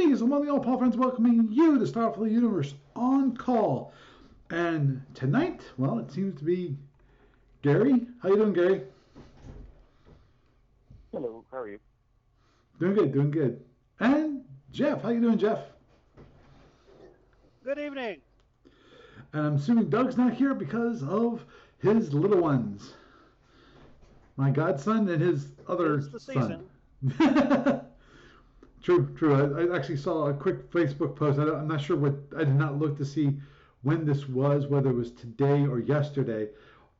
Greetings, I'm one of the all friends welcoming you to Starfleet Universe On Call. And tonight, well, it seems to be Gary. How you doing, Gary? Hello, how are you? Doing good, doing good. And Jeff, how you doing, Jeff? Good evening. And I'm assuming Doug's not here because of his little ones. My godson and his other It's the son. season. True, true. I actually saw a quick Facebook post. I'm not sure what. I did not look to see when this was, whether it was today or yesterday,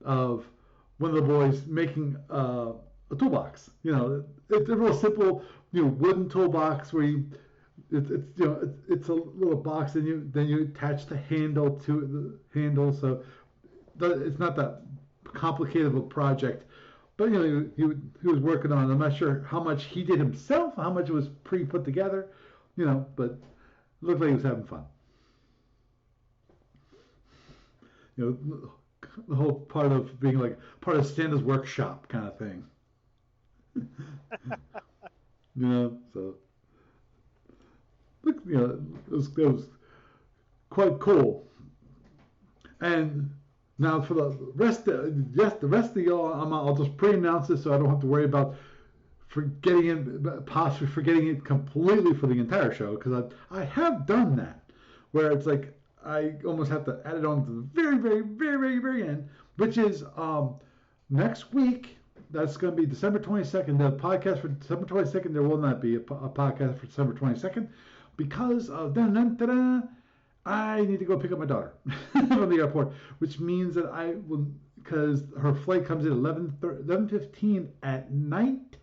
of one of the boys making a toolbox. It's a real simple, wooden toolbox where it's a little box, and then you attach the handle to the handle, so it's not that complicated of a project. But he was working on it. I'm not sure how much he did himself, how much it was pre-put together, but it looked like he was having fun. The whole part of being like part of Santa's workshop kind of thing. So look, it was quite cool. And now for the rest of y'all, I'll just pre-announce it so I don't have to worry about possibly forgetting it completely for the entire show, because I have done that, where it's like I almost have to add it on to the very, very, very, very, very end, which is next week. That's going to be December 22nd. The podcast for December 22nd, there will not be a podcast for December 22nd because of I need to go pick up my daughter from the airport, which means that I will, because her flight comes in 11:15 at night.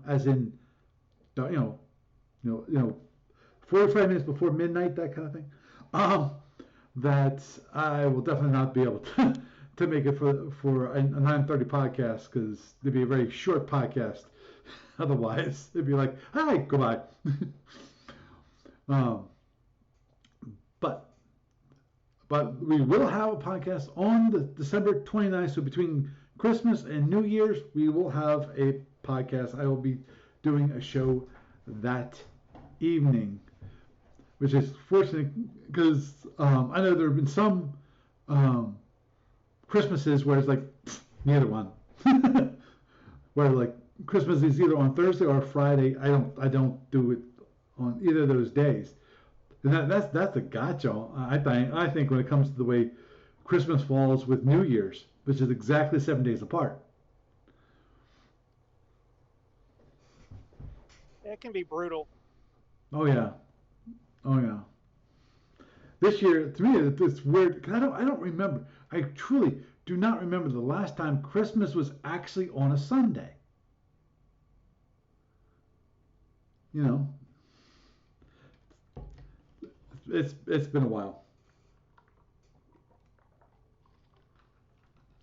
As in, 45 minutes before midnight, that kind of thing. That I will definitely not be able to make it for a 9:30 podcast, because it'd be a very short podcast. Otherwise, it'd be like, hi, goodbye. But we will have a podcast on the December 29th. So between Christmas and New Year's, we will have a podcast. I will be doing a show that evening, which is fortunate because I know there have been some Christmases where it's like neither one, where like Christmas is either on Thursday or Friday. I don't do it on either of those days. And that's a gotcha. I think when it comes to the way Christmas falls with New Year's, which is exactly 7 days apart. It can be brutal. Oh yeah, oh yeah. This year, to me, it's weird because I don't remember. I truly do not remember the last time Christmas was actually on a Sunday. It's been a while.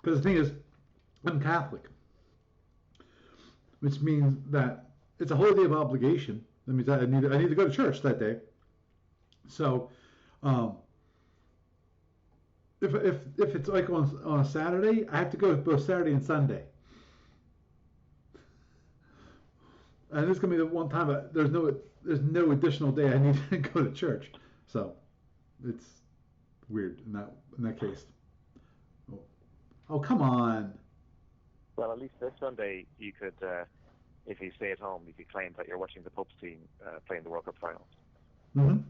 Because the thing is, I'm Catholic, which means that it's a holy day of obligation. That means that I need to go to church that day. So, if it's like on a Saturday, I have to go both Saturday and Sunday. And this is gonna be the one time there's no additional day I need to go to church. So it's weird in that case. Oh, come on. Well, at least this Sunday you could, if you stay at home, you could claim that you're watching the Pope's team playing the World Cup final. Mm-hmm.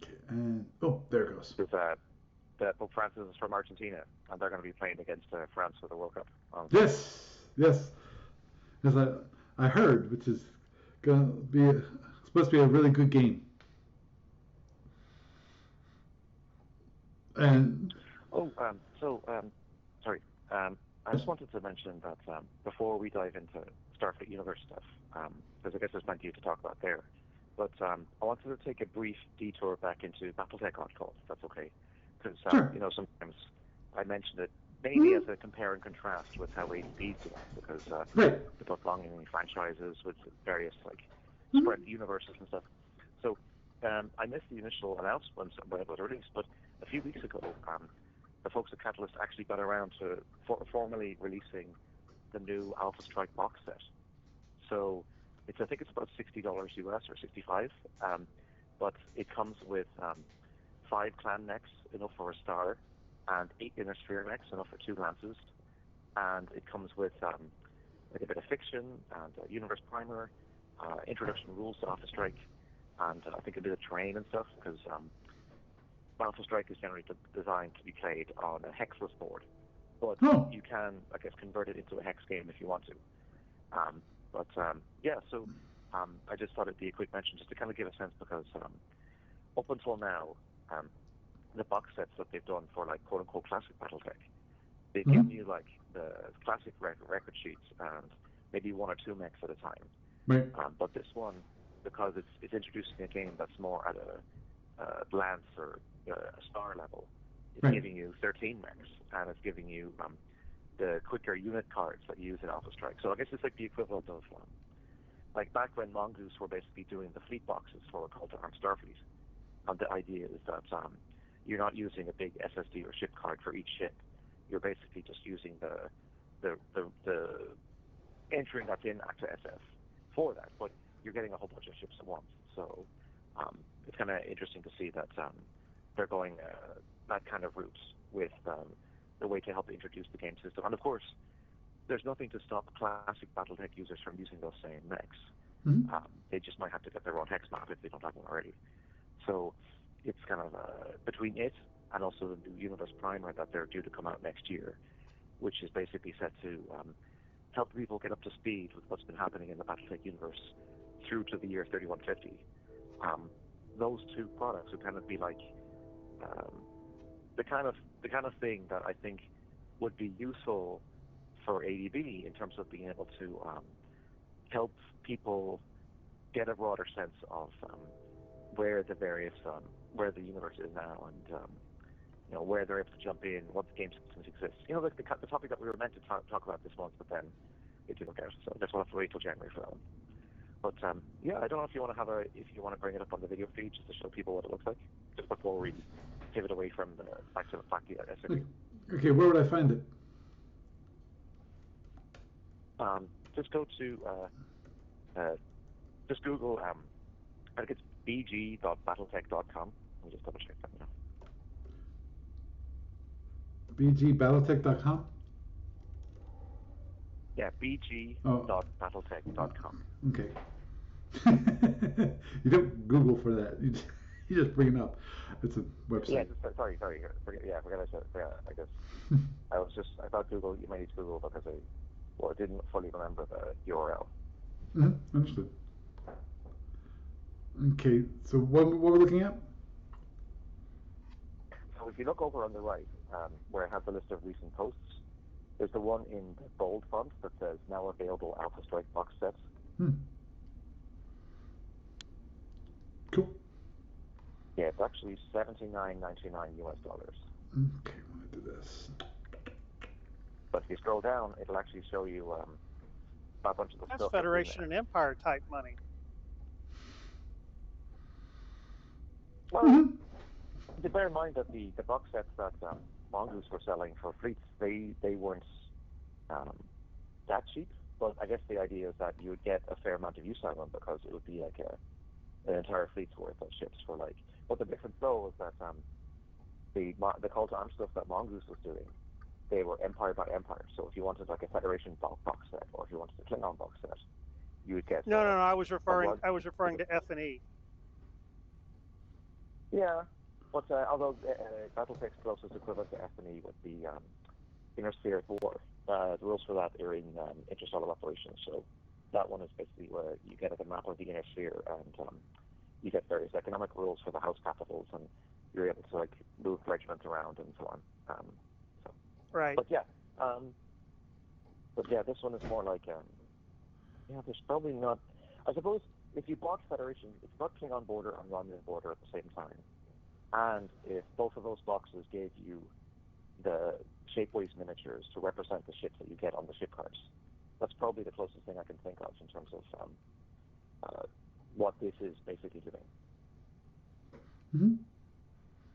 Okay, and there it goes. Because Pope Francis is from Argentina, and they're going to be playing against France for the World Cup. Yes. Because I heard, which is going to be supposed to be a really good game. And sorry. I just wanted to mention that before we dive into Starfleet Universe stuff, because I guess there's plenty to talk about there. But I wanted to take a brief detour back into BattleTech On Call, if that's okay. Because sure. Sometimes I mentioned it mainly as a compare and contrast with how ADP's doing, because right. they put long franchises with various spread universes and stuff. So I missed the initial announcement when it was released, but a few weeks ago, the folks at Catalyst actually got around to formally releasing the new Alpha Strike box set. So I think it's about $60 US or 65. But it comes with 5 clan mechs, enough for a star, and 8 inner sphere mechs, enough for 2 lances. And it comes with like a bit of fiction and a universe primer, introduction rules to Alpha Strike, and I think a bit of terrain and stuff, because Alpha Strike is generally designed to be played on a hexless board, but you can, I guess, convert it into a hex game if you want to. Yeah, so I just thought it'd be a quick mention just to kind of give a sense, because up until now, the box sets that they've done for like quote unquote classic BattleTech, they've given you like the classic record sheets and maybe 1 or 2 mechs at a time. Right. But this one, because it's introducing a game that's more at a lance or a star level, it's giving you 13 mechs, and it's giving you the quicker unit cards that you use in Alpha Strike. So I guess it's like the equivalent of like back when Mongoose were basically doing the fleet boxes for a Call to Arms Starfleet. And the idea is that you're not using a big SSD or ship card for each ship. You're basically just using the entering that's in Acta SF for that, but you're getting a whole bunch of ships at once. So it's kind of interesting to see that they're going that kind of route with the way to help introduce the game system. And of course, there's nothing to stop classic BattleTech users from using those same mechs. They just might have to get their own hex map if they don't have one already. So it's kind of between it and also the new Universe Primer that they're due to come out next year, which is basically set to help people get up to speed with what's been happening in the BattleTech universe through to the year 3150. Those 2 products would kind of be like the kind of thing that I think would be useful for ADB in terms of being able to help people get a broader sense of where the various where the universe is now, and where they're able to jump in, what game systems exist. Like the topic that we were meant to talk about this month, but then it didn't work out. So that's why we'll have to wait till January for that one. But yeah, I don't know if you want to bring it up on the video feed just to show people what it looks like, just before we pivot away from back to the SFU. Okay, where would I find it? Just go to just Google. I think it's bg.battletech.com. Let me just double check that now. bgbattletech.com? Yeah, bg.battletech.com. Okay. You don't Google for that. You just bring it up. It's a website. Yeah, sorry. Forget I guess I thought Google. You might need to Google because I didn't fully remember the URL. Understood. Okay, so what we're looking at? So if you look over on the right, where it has a list of recent posts, there's the one in the bold font that says now available Alpha Strike box sets. Cool. Yeah, it's actually $79.99 US. Okay, I'm gonna do this. But if you scroll down, it'll actually show you a bunch of the That's stuff. Federation and Empire type money. Well, to bear in mind that the box sets that Mongoose were selling for fleets, they weren't that cheap. But I guess the idea is that you would get a fair amount of use out of them, because it would be like an entire fleet's worth of ships for like. But the difference though is that the Call to Arms stuff that Mongoose was doing, they were empire by empire. So if you wanted like a Federation box set, or if you wanted a Klingon box set, you would get. No. I was referring to F&E. Yeah, but although BattleTech's closest equivalent to F&E would be Inner Sphere War. The rules for that are in Interstellar Operations. So that one is basically where you get a map of the Inner Sphere, and you get various economic rules for the house capitals, and you're able to like move regiments around and so on. Right. But yeah, this one is more like there's probably not. I suppose if you bought Federation, if you bought Klingon border and Romulan border at the same time, and if both of those boxes gave you the Shapeways miniatures to represent the ships that you get on the ship cards, that's probably the closest thing I can think of in terms of what this is basically doing.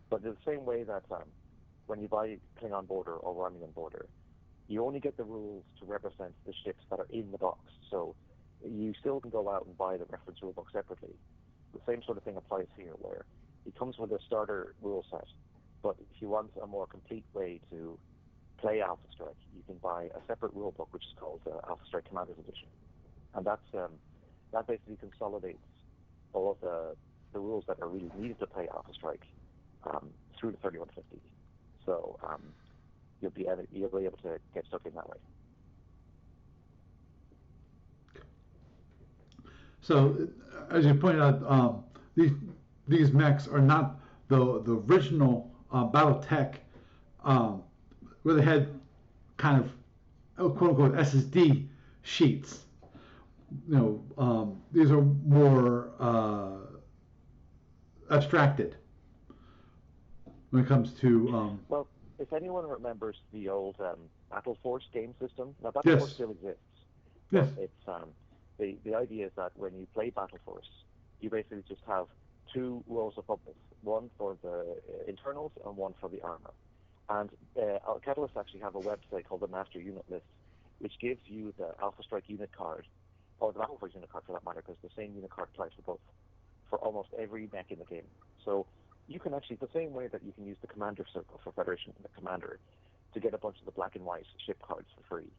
But in the same way that when you buy Klingon border or Romulan border, you only get the rules to represent the ships that are in the box. So you still can go out and buy the reference rulebook separately. The same sort of thing applies here, where it comes with a starter rule set, but if you want a more complete way to play Alpha Strike, you can buy a separate rulebook, which is called Alpha Strike Commander's Edition, and that basically consolidates all of the rules that are really needed to play Alpha Strike through the 3150. So you'll be able to get stuck in that way. So, as you pointed out, these mechs are not the original BattleTech, where they had kind of quote unquote SSD sheets. These are more abstracted when it comes to. Well, if anyone remembers the old Battle Force game system, now Battle Yes. Force still exists. Yes. It's the idea is that when you play Battle Force, you basically just have two rows of bubbles, one for the internals and one for the armor. And Catalyst actually have a website called the Master Unit List, which gives you the Alpha Strike unit card, or the Battle Force unit card for that matter, because the same unit card applies for both, for almost every mech in the game. So you can actually, the same way that you can use the Commander Circle for Federation and the Commander to get a bunch of the black and white ship cards for free.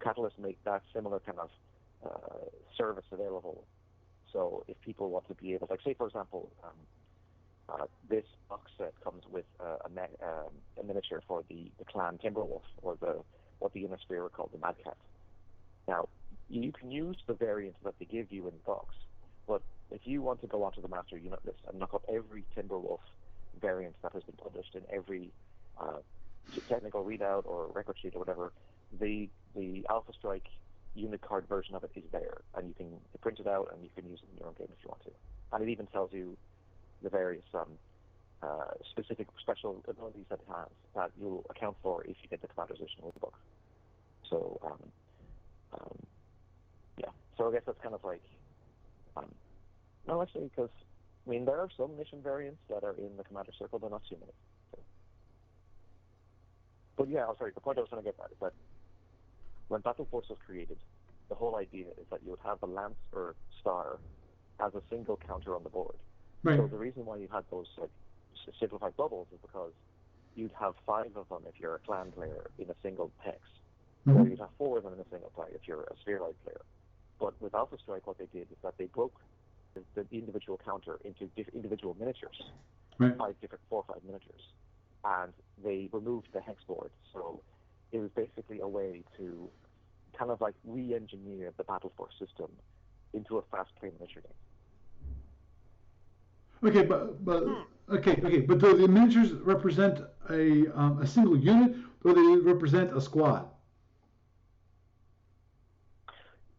Catalyst make that similar kind of service available. So if people want to be able, like say for example, this box set comes with a miniature for the clan Timberwolf, or what the Unisphere would call the Mad Cat. Now, you can use the variants that they give you in the box, but if you want to go onto the Master Unit List and look up every Timberwolf variant that has been published in every technical readout or record sheet or whatever, the Alpha Strike unit card version of it is there, and you can print it out and you can use it in your own game if you want to. And it even tells you the various specific special abilities that it has that you'll account for if you get the Commander's Edition with the book. So, yeah. So I guess that's kind of like, no, actually, because, I mean, there are some mission variants that are in the Commander Circle, but not too many. So. But yeah, I'm sorry, the point I was trying to get at is that when Battle Force was created, the whole idea is that you would have the Lance or Star as a single counter on the board. Right. So the reason why you had those like simplified bubbles is because you'd have 5 of them if you're a clan player in a single hex, or you'd have 4 of them in a single play if you're a spheroid player. But with Alpha Strike, what they did is that they broke the individual counter into individual miniatures, Right. 4 or 5 miniatures, and they removed the hex board. So it was basically a way to kind of like re-engineer the Battle Force system into a fast-playing miniature game. Okay, but do the miniatures represent a single unit, or do they represent a squad?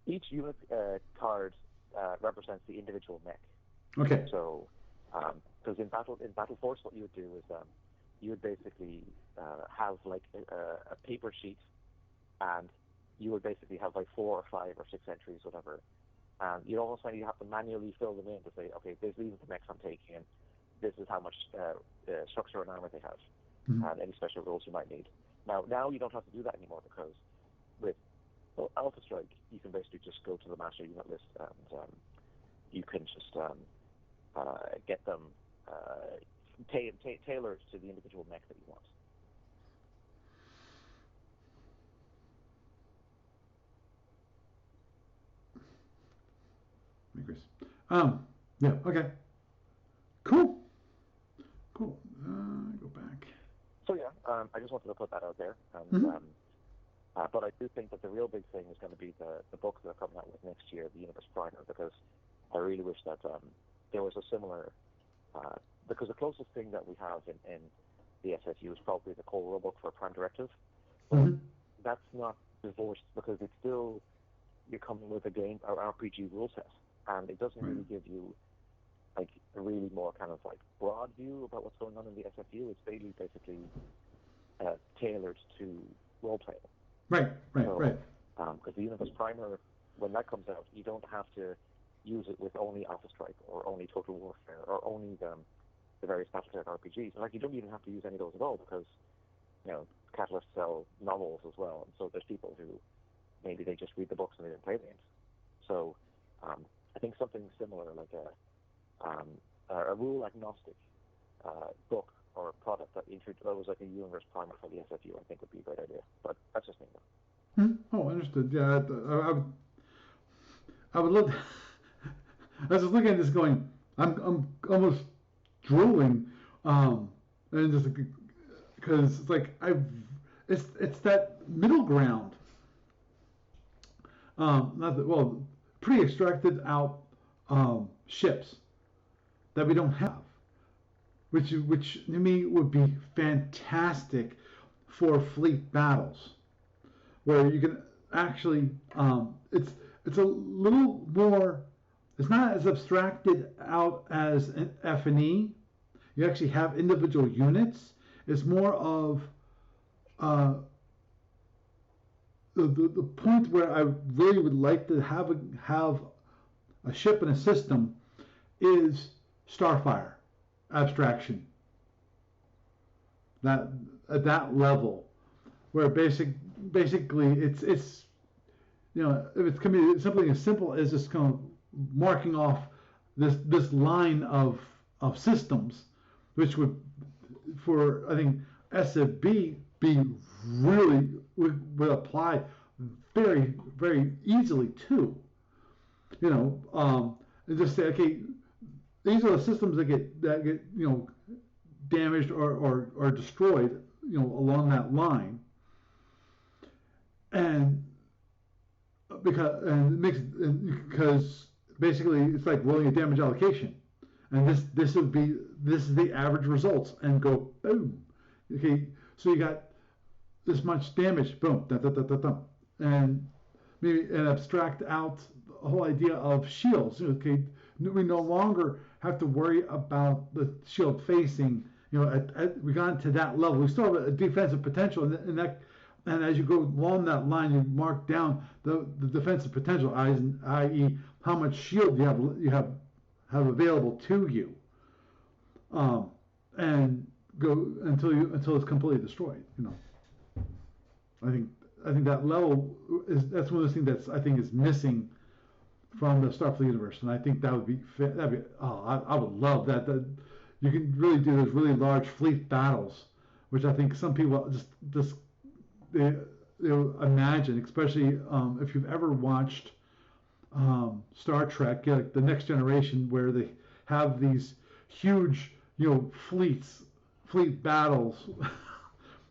Each unit card represents the individual mech. Okay. So, because in Battle Force, what you would do is you would basically have like a paper sheet, and you would basically have like 4 or 5 or 6 entries, whatever. And you almost find you have to manually fill them in to say, okay, these are the mechs I'm taking, and this is how much structure and armor they have, and any special rules you might need. Now you don't have to do that anymore, because with Alpha Strike, you can basically just go to the Master Unit List, and you can just get them tailored to the individual mech that you want. Chris. Yeah. Okay. Cool. Go back. So yeah, I just wanted to put that out there, and but I do think that the real big thing is going to be the book they're coming out with next year, the Universe Primer, because I really wish that there was a similar, because the closest thing that we have in the SFU is probably the core rulebook for Prime Directive, but that's not divorced, because it's still, you're coming with a game or RPG rule set, and it doesn't really give you like a really more kind of like broad view about what's going on in the SFU. It's basically tailored to role playing. Right. Because the Universe Primer, when that comes out, you don't have to use it with only Alpha Strike or only Total Warfare or only the various BattleTech RPGs. Like, you don't even have to use any of those at all, because Catalyst sell novels as well, and so there's people who maybe they just read the books and they don't play the games. So I think something similar, like a rule agnostic book or product that was like a universe primer for the SFU, I think would be a great idea. But that's just me. Oh, understood. Yeah, I would love. I was looking at this, going, I'm almost drooling, and just because it's like it's that middle ground. Not that, well, pre-extracted out ships that we don't have, which to me would be fantastic for fleet battles, where you can actually it's a little more. It's not as abstracted out as an F&E. You actually have individual units. It's more of uh, the point where I really would like to have a ship and a system is Starfire abstraction. That at that level, where basically it's if it's coming something as simple as just kind of marking off this line of systems, which would, for I think SFB, be really would apply very very easily too. And just say, okay, these are the systems that get damaged or destroyed along that line, and because basically it's like rolling a damage allocation, and this is the average results, and go boom. Okay, so you got this much damage, boom, da, da, da, da, da. And maybe and abstract out the whole idea of shields. Okay, we no longer have to worry about the shield facing. We got to that level. We still have a defensive potential, and as you go along that line, you mark down the defensive potential, i.e., how much shield you have available to you, and go until it's completely destroyed. I think that level that's one of those things that's I think is missing from the Starfleet universe, and I think that'd be I would love that. That you can really do those really large fleet battles, which I think some people just they imagine, especially if you've ever watched Star Trek, like the Next Generation, where they have these huge fleet battles.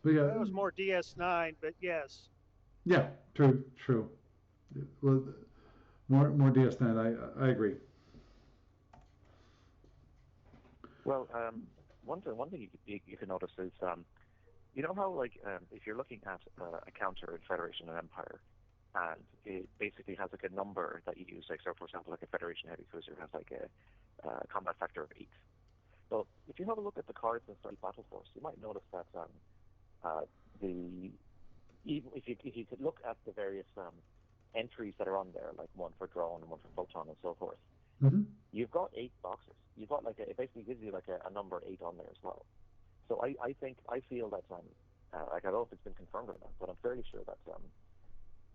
But yeah, That was more DS9, but yes. yeah, true. Well, more DS9. I agree. Well, one thing you can notice is you know how if you're looking at a counter in Federation and Empire, and it basically has like a number that you use, like so for example, like a Federation heavy cruiser has like a combat factor of 8. So if you have a look at the cards in Starfleet Battle Force, you might notice that even if you could look at the various entries that are on there, like one for drone and one for photon and so forth, Mm-hmm. you've got 8 boxes. You've got it basically gives you like a number 8 on there as well. So I feel that I don't know if it's been confirmed or not, but I'm fairly sure that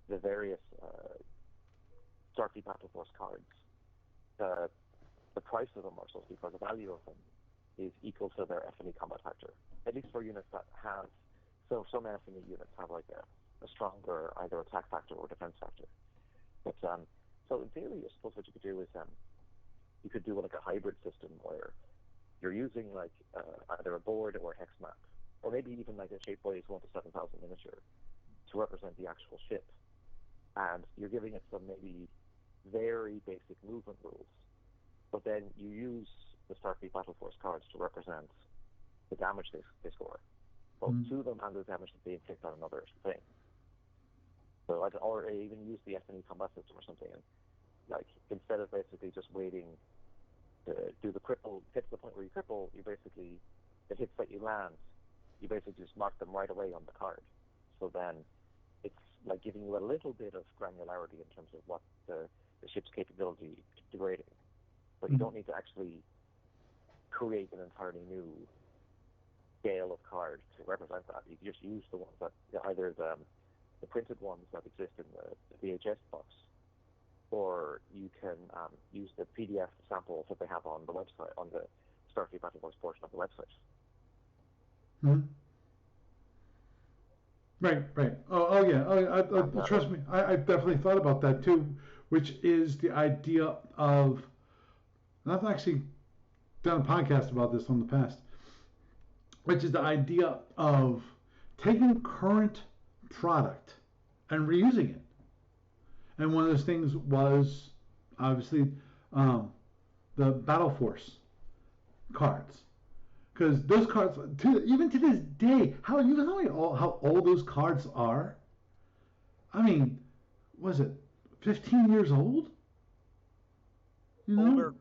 the various Starfleet Battle Force cards, the price of them, or so to speak, or the value of them, is equal to their F&E combat factor. At least for units that have, so some F&E units have like a stronger either attack factor or defense factor. But so in theory, I suppose what you could do is you could do like a hybrid system where you're using like either a board or a hex map, or maybe even like a Shapeways 1 to 7,000 miniature to represent the actual ship, and you're giving it some maybe very basic movement rules, but then you use the Starfleet Battle Force cards to represent the damage they score, both to them and the damage that they inflict on another thing. So or even use the F&E combat system or something, and like instead of basically just waiting to do the cripple, hit to the point where you cripple, you basically, the hits that you land, you basically just mark them right away on the card. So then it's like giving you a little bit of granularity in terms of what the ship's capability degrading. But you don't need to actually create an entirely new scale of cards to represent that. You just use the ones that, either the printed ones that exist in the VHS box, or you can use the PDF samples that they have on the website, on the Starfleet Battle Force portion of the website. Hmm. Right, right. Oh yeah. Trust me, I definitely thought about that too, which is the idea of, and I've actually done a podcast about this in the past, which is the idea of taking current product and reusing it. And one of those things was obviously the Battle Force cards, because those cards, even to this day, how old those cards are. I mean, was it 15 years old? You know,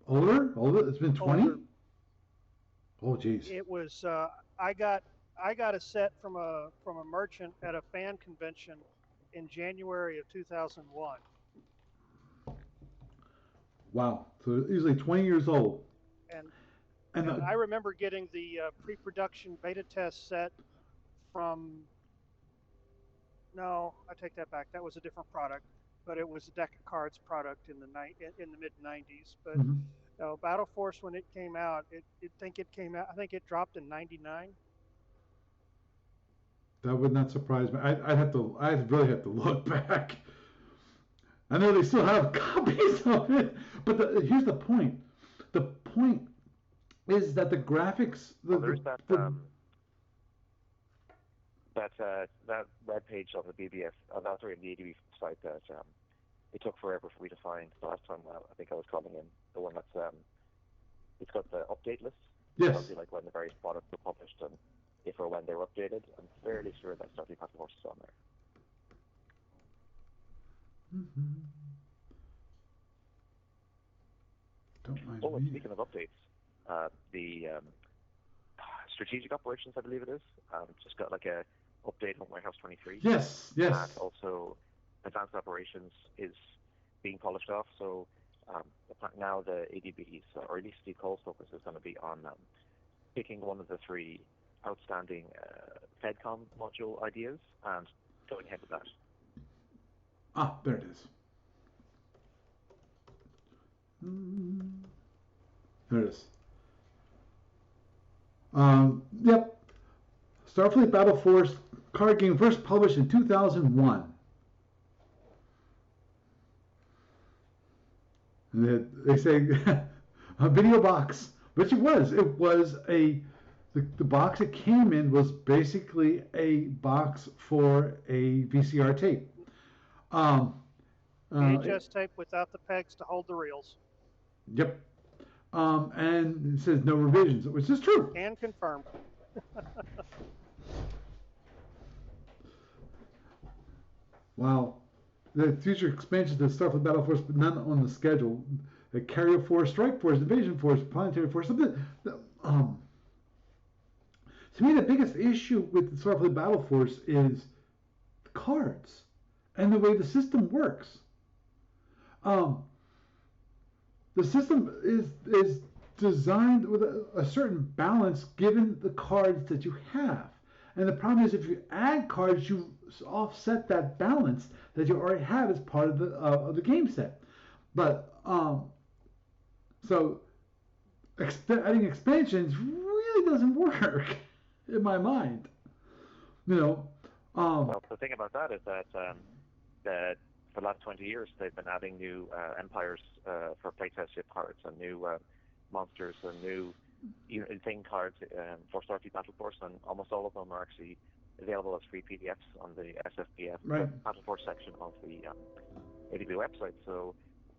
older. It's been 20. Older. Oh, geez. It was. I got a set from a merchant at a fan convention in January of 2001. Wow. So easily 20 years old. And And I remember getting the pre-production beta test set from. No, I take that back. That was a different product, but it was a deck of cards product in the mid 90s. But mhm. Battle Force, when it came out, I think it dropped in 99. That would not surprise me. I'd really have to look back. I know they still have copies of it, but here's the point. The point is that the graphics. There's that web page on the BBF, sorry, on the ADB site that it took forever for me to find. The last time I think I was calling in, the one that's it's got the update list. Yes. It tells you like when the various products were published and if or when they were updated. I'm fairly sure that Starfleet Battle Force is on there. Mm-hmm. Don't mind me. Speaking of updates, the strategic operations, I believe it is, just got like a update on Warehouse 23. Yes. And also, advanced operations is being polished off. So now the ADBs, or at least the Cole's focus is going to be on picking one of the three outstanding FedCom module ideas and going ahead with that. Ah, there it is. There it is. Yep. Starfleet Battle Force card game first published in 2001. And they say a video box, which it was. It was the box it came in was basically a box for a VCR tape. VHS tape without the pegs to hold the reels. Yep. And it says no revisions, which is true. Can confirm. Wow. The future expansions of Starfleet Battle Force, but none on the schedule. The Carrier Force, Strike Force, Invasion Force, Planetary Force. To me, the biggest issue with the Starfleet Battle Force is the cards and the way the system works. The system is designed with a certain balance given the cards that you have. And the problem is if you add cards, you offset that balance that you already have as part of the game set. But so adding expansions really doesn't work in my mind. Well, the thing about that is that for the last 20 years they've been adding new empires for playtest ship cards and new monsters and new thing cards for Starfleet Battle Force, and almost all of them are actually available as free PDFs on the SFPF Battle Force section of the ADB website. So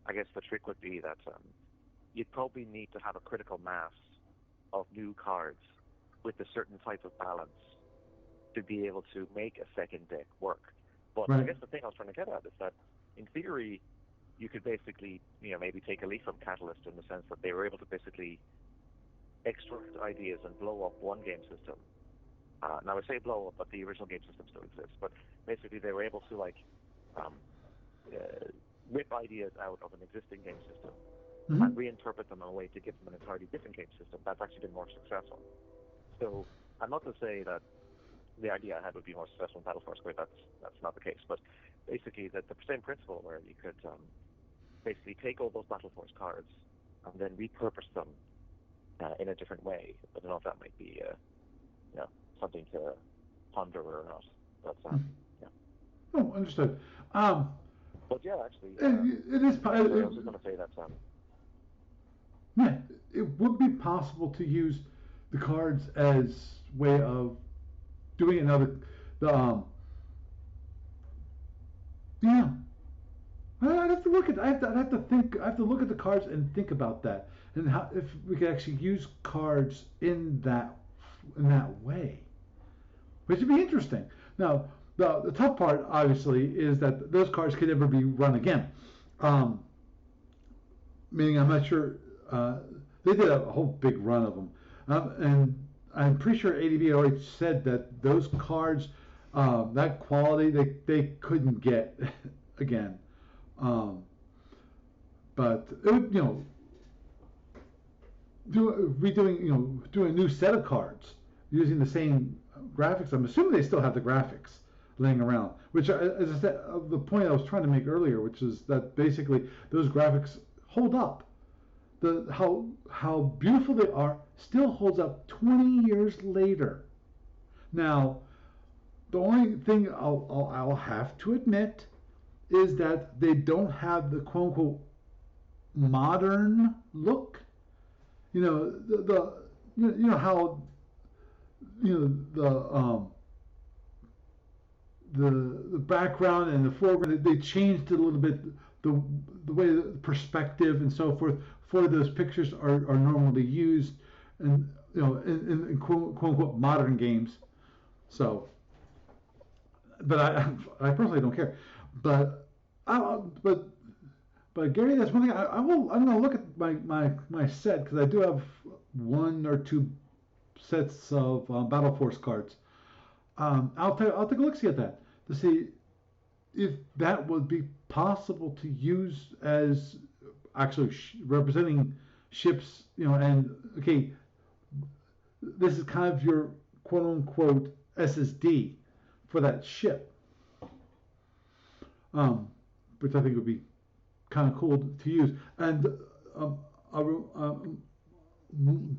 I guess the trick would be that you'd probably need to have a critical mass of new cards with a certain type of balance to be able to make a second deck work. But I guess the thing I was trying to get at is that in theory you could basically maybe take a leaf from Catalyst in the sense that they were able to basically extract ideas and blow up one game system. Now I say blow up, but the original game system still exists. But basically they were able to rip ideas out of an existing game system and reinterpret them in a way to give them an entirely different game system that's actually been more successful. So I'm not to say that the idea I had would be more successful in Battle Force, but that's not the case. But basically the same principle where you could basically take all those Battle Force cards and then repurpose them in a different way. I don't know if that might be something to ponder or not. But yeah. Oh, understood. But yeah, actually, it is. I was just going to say that Yeah, it would be possible to use the cards as way of doing another. Yeah, I'd have to look at. I'd have to think. I have to look at the cards and think about that, and how if we could actually use cards in that way, which would be interesting. Now, the tough part, obviously, is that those cards can never be run again. Meaning, I'm not sure. They did a whole big run of them, and I'm pretty sure ADB already said that those cards, that quality, they couldn't get again. But it would, doing a new set of cards using the same graphics. I'm assuming they still have the graphics laying around. Which, as I said, the point I was trying to make earlier, which is that basically those graphics hold up. How beautiful they are still holds up 20 years later. Now, the only thing I'll have to admit is that they don't have the quote unquote modern look. You know how the background and the foreground, they changed it a little bit, the way the perspective and so forth for those pictures are normally used, and in quote unquote modern games. So, but I personally don't care. But but Gary, that's one thing I'm going to look at my set, because I do have one or two sets of Battle Force cards. I'll take a look see at that to see if that would be possible to use as actually representing ships. And okay, this is kind of your quote unquote SSD for that ship, which I think would be kind of cool to use. And I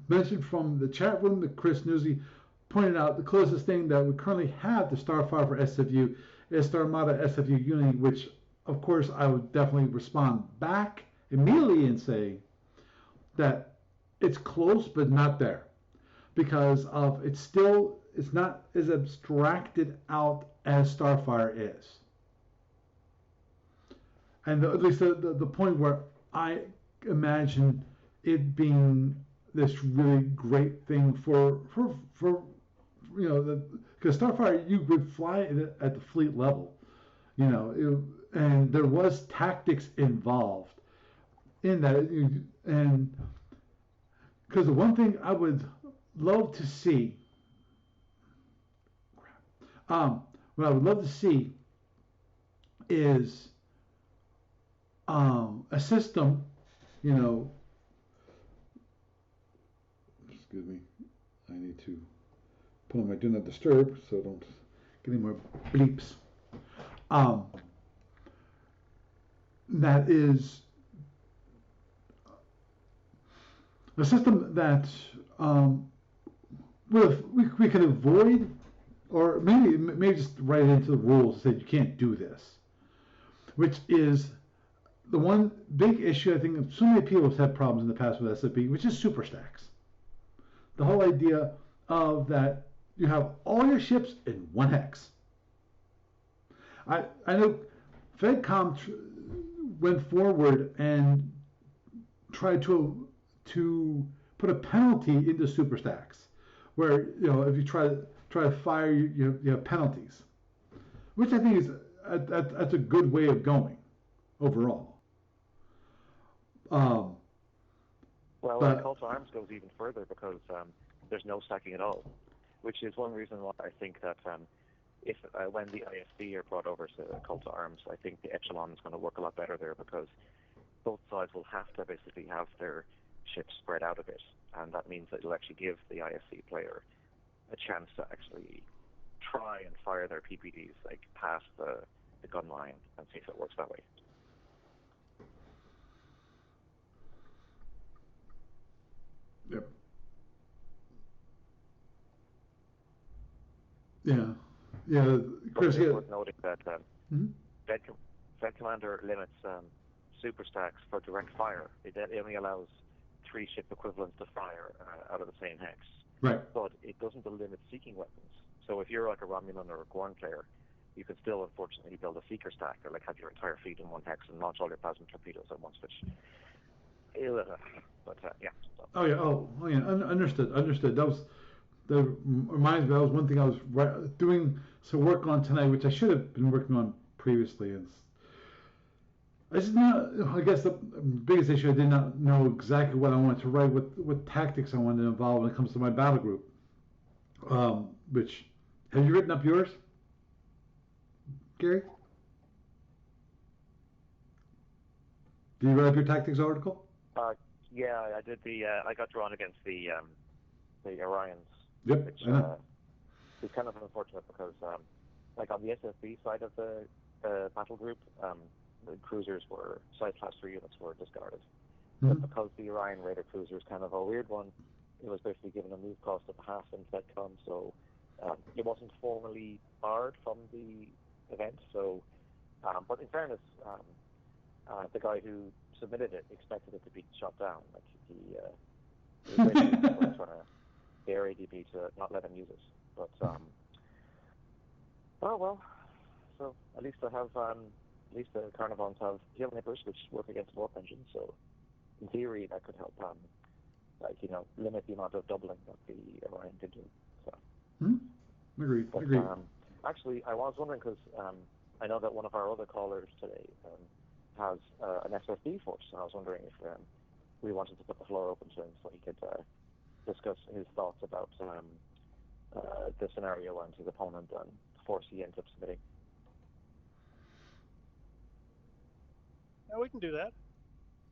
mentioned from the chat room that Chris Newsy pointed out the closest thing that we currently have to Starfire for SFU is Star Armada SFU Unity, which of course I would definitely respond back immediately and say that it's close but not there, because of it's not as abstracted out as Starfire is. And at least the point where I imagine it being this really great thing for because Starfire, you would fly at the fleet level, and there was tactics involved in that, and because the one thing I would love to see, what I would love to see is a system, excuse me, I need to put on my do not disturb so I don't get any more bleeps. That is a system that we can avoid, or maybe just write it into the rules and say you can't do this, which is the one big issue I think so many people have had problems in the past with SFP, which is super stacks. The whole idea of that you have all your ships in one hex. I know FedCom went forward and tried to put a penalty into super stacks, where if you try to fire, you have penalties, which I think is that's a good way of going overall. Well, Call to Arms goes even further, because there's no stacking at all, which is one reason why I think that if when the ISB are brought over to Call to Arms, I think the Echelon is going to work a lot better there, because both sides will have to basically have their ships spread out a bit, and that means that it'll actually give the ISC player a chance to actually try and fire their PPDs like past the gun line and see if it works that way. Yep. Yeah. Yeah. Chris, It's yeah. worth noting that Mhm. Fed Commander limits super stacks for direct fire. It only allows 3 ship equivalents to fire out of the same hex. Right. But it doesn't limit seeking weapons. So if you're like a Romulan or a Gorn player, you can still unfortunately build a seeker stack or like have your entire fleet in one hex and launch all your plasma torpedoes at once, which yeah. So. Oh yeah. Oh yeah. Understood. Understood. That reminds me. That was one thing I was doing some work on tonight, which I should have been working on previously. I just not. I guess the biggest issue, I did not know exactly what I wanted to write, what tactics I wanted to involve when it comes to my battle group. Which have you written up yours, Gary? Did you write up your tactics article? Yeah, I did I got drawn against the Orions. Yep. Which I know. is kind of unfortunate because like on the SFB side of the battle group, the cruisers side class 3 units were discarded. Mm-hmm. But because the Orion Raider cruiser is kind of a weird one, it was basically given a move cost of half in FedCon, so it wasn't formally barred from the event. So, but in fairness, the guy who submitted it expected it to be shot down. Like he basically was trying to dare ADB to not let him use it. But oh well. So at least I have at least the Carnivons have heel nippers which work against warp engines. So in theory that could help limit the amount of doubling that the Orion did do. So. Agreed. But, Agreed. Actually, I was wondering because I know that one of our other callers today has an SFB force, and I was wondering if we wanted to put the floor open to him so he could discuss his thoughts about the scenario and his opponent and the force he ends up submitting. Yeah, we can do that.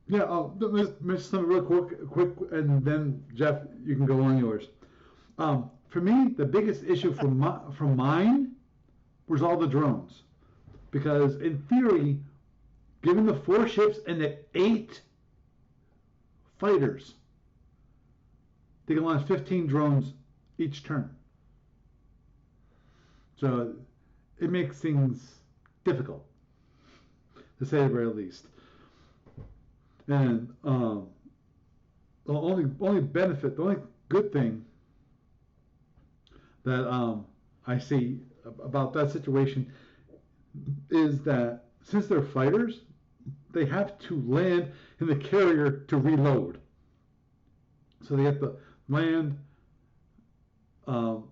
Yeah. Let's mention something real quick, and then Jeff, you can go on yours. For me, the biggest issue from mine was all the drones, because in theory, given the 4 ships and the 8 fighters, they can launch 15 drones each turn. So it makes things difficult, to say the very least. And the only benefit, the only good thing that I see about that situation is that since they're fighters, they have to land in the carrier to reload. So they have to land and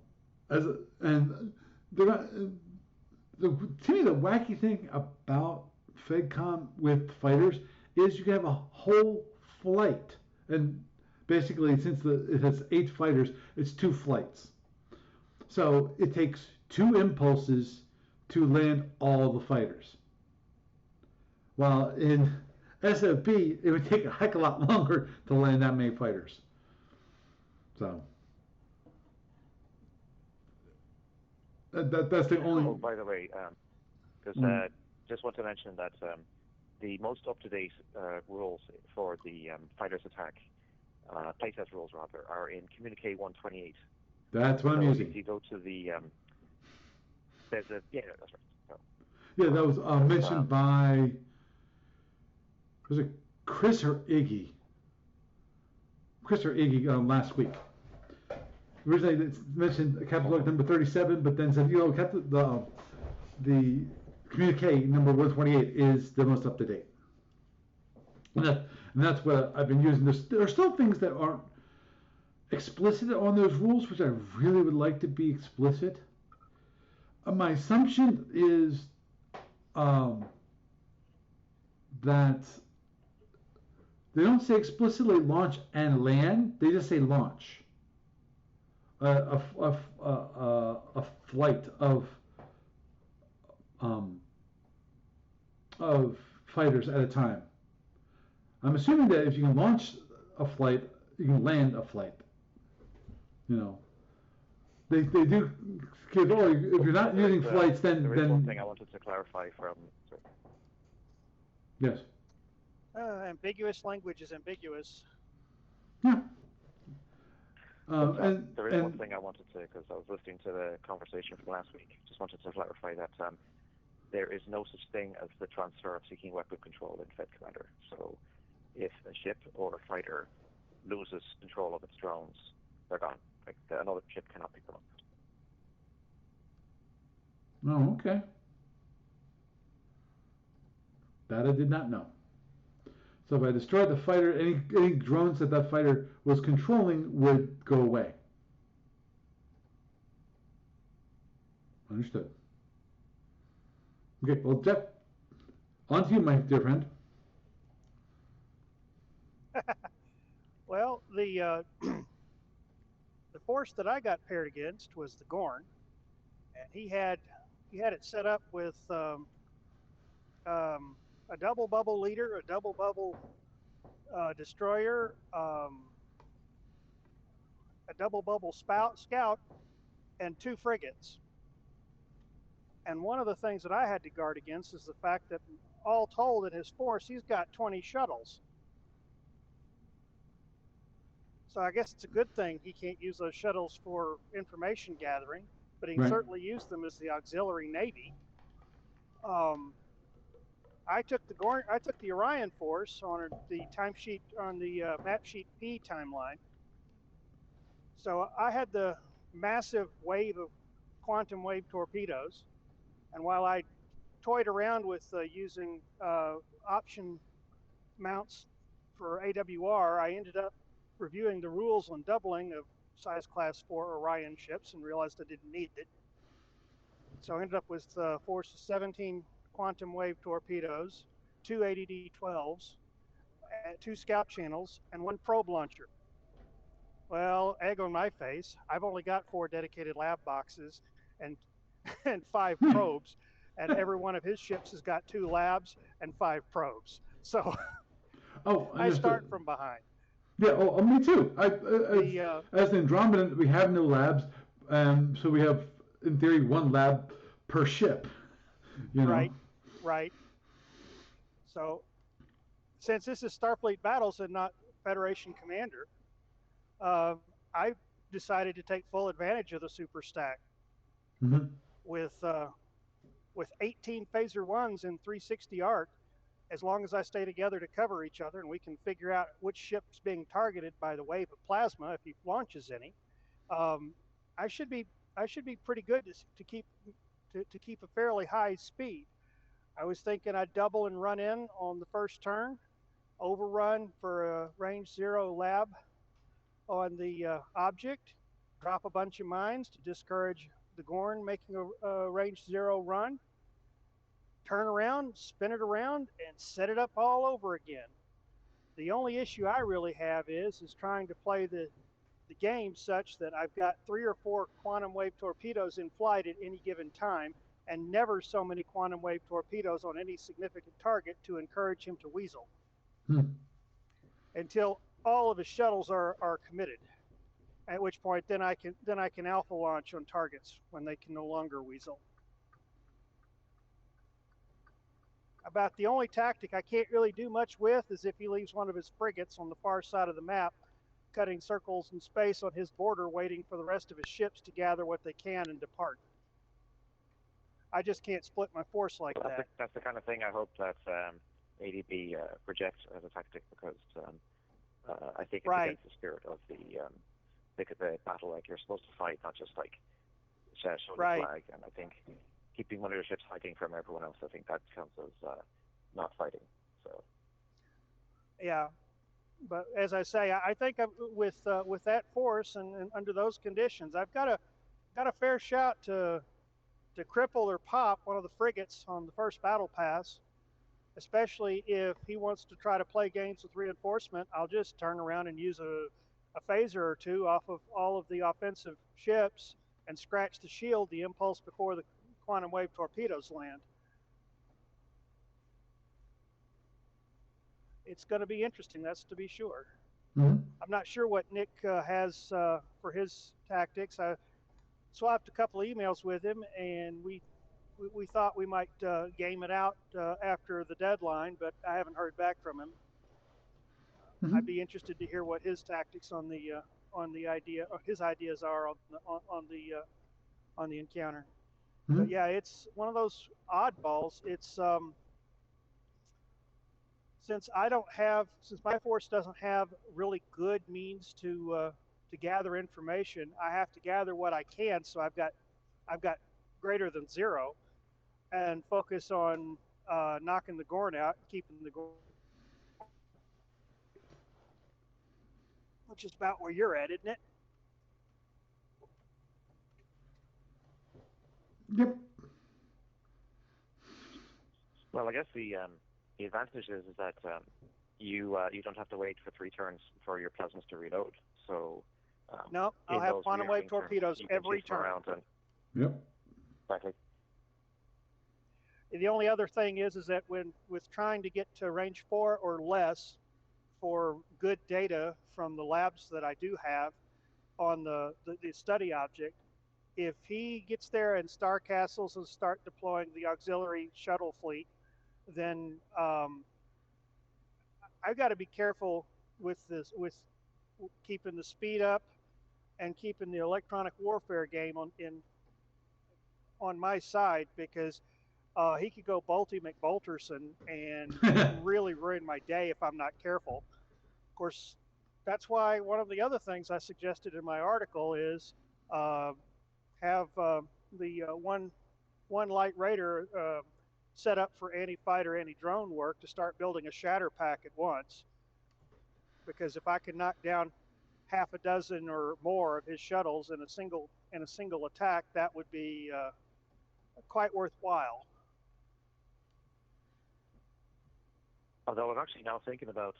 they're not, to me the wacky thing about FedCom with fighters is you can have a whole flight, and basically since it has 8 fighters, it's 2 flights. So it takes 2 impulses to land all the fighters. While in SFB, it would take a heck of a lot longer to land that many fighters. So that's the only. Oh, by the way, just want to mention that the most up-to-date rules for the fighters attack, playtest rules rather, are in Communique 128. That's what I'm using. If you go to the, that's right. So, yeah, that was mentioned by, was it Chris or Iggy? Chris or Iggy last week. Originally it's mentioned Captain Log number 37, but then said, the Communique number 128 is the most up to date. And that's what I've been using. There are still things that aren't explicit on those rules, which I really would like to be explicit. My assumption is that they don't say explicitly launch and land; they just say launch. A flight of fighters at a time. I'm assuming that if you can launch a flight, you can land a flight. You know, they do give. Oh, if you're not using flights, then there is one thing I wanted to clarify from. Sorry. Yes. Ambiguous language is ambiguous. Yeah. Um, But and there is one and thing I wanted to, because I was listening to the conversation from last week, just wanted to clarify that there is no such thing as the transfer of seeking weapon control in Fed Commander. So if a ship or a fighter loses control of its drones, they're gone. Like another ship cannot pick them up. oh, okay, that I did not know. So if I destroyed the fighter, any drones that that fighter was controlling would go away. Understood. Okay, well, Jeff, on to you, my dear friend. Well, the force that I got paired against was the Gorn, and he had it set up with a double bubble leader, a double bubble destroyer, a double bubble scout, and two frigates. And one of the things that I had to guard against is the fact that all told in his force, he's got 20 shuttles. So I guess it's a good thing he can't use those shuttles for information gathering, but he can Right. certainly use them as the auxiliary navy. I took the Orion force on the timesheet on the map sheet P timeline. So I had the massive wave of quantum wave torpedoes, and while I toyed around with using option mounts for AWR, I ended up reviewing the rules on doubling of size class 4 Orion ships and realized I didn't need it. So I ended up with a force of 17 quantum wave torpedoes, two ADD-12s, two scout channels, and one probe launcher. Well, egg on my face. I've only got 4 dedicated lab boxes and and 5 probes, and every one of his ships has got 2 labs and 5 probes. So Oh, I understood. start from behind. Yeah, me too. As an Andromedan, we have no labs, so we have, in theory, one lab per ship. You know. Right. So since this is Starfleet Battles and not Federation Commander, I decided to take full advantage of the super stack Mm-hmm. with 18 phaser ones and 360 arc. As long as I stay together to cover each other, and we can figure out which ship's being targeted by the wave of plasma if he launches any, I should be pretty good to keep a fairly high speed. I was thinking I'd double and run in on the first turn, overrun for a range 0 lab on the object, drop a bunch of mines to discourage the Gorn making a range 0 run, turn around, spin it around, and set it up all over again. The only issue I really have is trying to play the game such that I've got 3 or 4 quantum wave torpedoes in flight at any given time, and never so many quantum wave torpedoes on any significant target to encourage him to weasel until all of his shuttles are committed. At which point, then I can alpha launch on targets when they can no longer weasel. About the only tactic I can't really do much with is if he leaves one of his frigates on the far side of the map, cutting circles in space on his border, waiting for the rest of his ships to gather what they can and depart. I just can't split my force like that. That's the kind of thing I hope that ADB rejects as a tactic, because I think it's against the spirit of the battle. Like, you're supposed to fight, not just like show the flag. And I think keeping one of your ships hiding from everyone else, I think that counts as not fighting. So. Yeah, but as I say, I think with that force and under those conditions, I've got a fair shot to cripple or pop one of the frigates on the first battle pass. Especially if he wants to try to play games with reinforcement, I'll just turn around and use a phaser or 2 off of all of the offensive ships and scratch the shield, the impulse before the quantum wave torpedoes land. It's going to be interesting, that's to be sure. Mm-hmm. I'm not sure what Nick has for his tactics. I swapped a couple of emails with him, and we thought we might game it out after the deadline, but I haven't heard back from him. Mm-hmm. I'd be interested to hear what his tactics on on the idea, or his ideas are on the encounter. Hmm? But yeah, it's one of those oddballs. It's since my force doesn't have really good means to gather information, I have to gather what I can. So I've got greater than zero, and focus on knocking the Gorn out, keeping the Gorn, which is about where you're at, isn't it? Yep. Well, I guess the advantage is that you don't have to wait for 3 turns for your plasmas to reload. So No, I'll in have those quantum wave rearming turns, torpedoes you can every shift them turn. around and Yep. exactly. The only other thing is that when with trying to get to range 4 or less for good data from the labs that I do have on the study object, if he gets there and star castles and start deploying the auxiliary shuttle fleet, then I've got to be careful with keeping the speed up and keeping the electronic warfare game on my side, because he could go Bolty McBolterson and really ruin my day if I'm not careful. Of course, that's why one of the other things I suggested in my article is have the one light raider set up for anti-fighter, anti-drone work to start building a shatter pack at once. Because if I can knock down half a dozen or more of his shuttles in a single attack, that would be quite worthwhile. Although I'm actually now thinking about